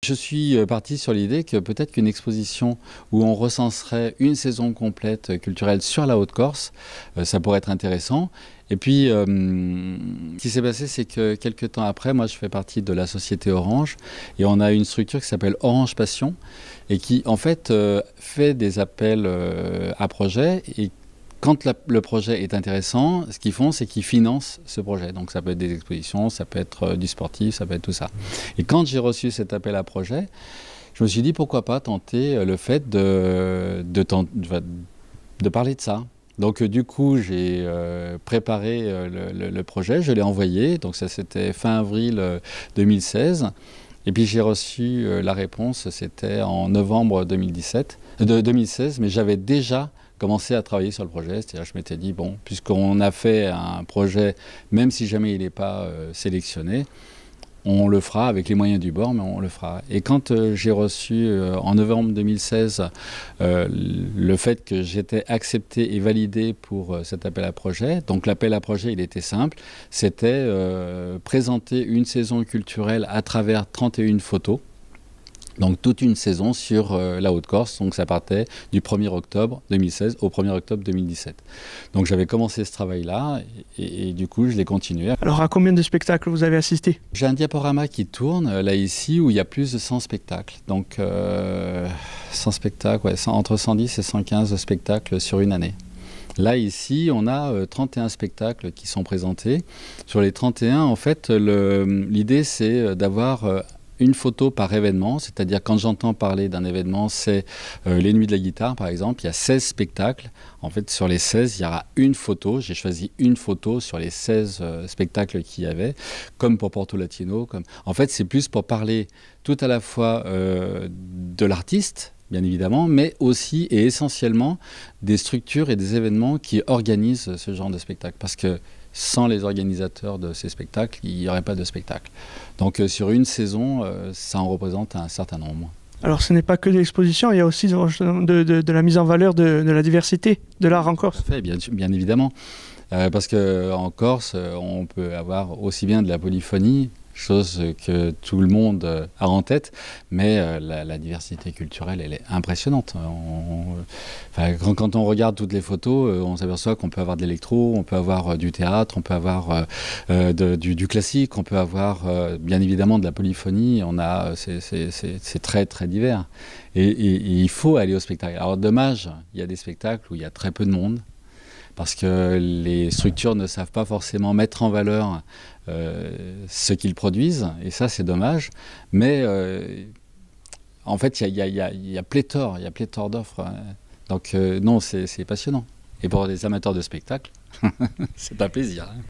Je suis parti sur l'idée que peut-être qu'une exposition où on recenserait une saison complète culturelle sur la Haute-Corse, ça pourrait être intéressant. Et puis, ce qui s'est passé, c'est que quelques temps après, moi je fais partie de la société Orange et on a une structure qui s'appelle Orange Passion et qui en fait fait des appels à projets. Et quand le projet est intéressant, ce qu'ils font, c'est qu'ils financent ce projet. Donc ça peut être des expositions, ça peut être du sportif, ça peut être tout ça. Et quand j'ai reçu cet appel à projet, je me suis dit pourquoi pas tenter le fait de parler de ça. Donc du coup, j'ai préparé le projet, je l'ai envoyé, donc ça c'était fin avril 2016. Et puis j'ai reçu la réponse, c'était en novembre 2016, mais j'avais déjà commencé à travailler sur le projet. C'est-à-dire je m'étais dit, bon, puisqu'on a fait un projet, même si jamais il n'est pas sélectionné, on le fera avec les moyens du bord, mais on le fera. Et quand j'ai reçu en novembre 2016 le fait que j'étais accepté et validé pour cet appel à projet, donc l'appel à projet il était simple, c'était présenter une saison culturelle à travers 31 photos. Donc toute une saison sur la Haute-Corse, donc ça partait du 1er octobre 2016 au 1er octobre 2017. Donc j'avais commencé ce travail-là et du coup je l'ai continué. Alors à combien de spectacles vous avez assisté? J'ai un diaporama qui tourne là ici où il y a plus de 100 spectacles. Donc 100 spectacles, ouais, entre 110 et 115 spectacles sur une année. Là, ici, on a 31 spectacles qui sont présentés. Sur les 31, en fait, l'idée, c'est d'avoir une photo par événement, c'est-à-dire quand j'entends parler d'un événement, c'est les Nuits de la Guitare par exemple, il y a 16 spectacles. En fait, sur les 16, il y aura une photo. J'ai choisi une photo sur les 16 spectacles qu'il y avait, comme pour Porto Latino. En fait, c'est plus pour parler tout à la fois de l'artiste, bien évidemment, mais aussi et essentiellement des structures et des événements qui organisent ce genre de spectacle. Parce que sans les organisateurs de ces spectacles, il n'y aurait pas de spectacle. Donc sur une saison, ça en représente un certain nombre. Alors ce n'est pas que de l'exposition, il y a aussi de la mise en valeur de la diversité de l'art en Corse. Tout à fait, bien évidemment. Parce qu'en Corse, on peut avoir aussi bien de la polyphonie, chose que tout le monde a en tête, mais la diversité culturelle, elle est impressionnante. Quand on regarde toutes les photos, on s'aperçoit qu'on peut avoir de l'électro, on peut avoir du théâtre, on peut avoir du classique, on peut avoir bien évidemment de la polyphonie. C'est très très divers. Et il faut aller au spectacle. Alors dommage, il y a des spectacles où il y a très peu de monde, parce que les structures ne savent pas forcément mettre en valeur ce qu'ils produisent, et ça c'est dommage, mais en fait il y a pléthore d'offres, donc non, c'est passionnant. Et pour les amateurs de spectacle, c'est un plaisir.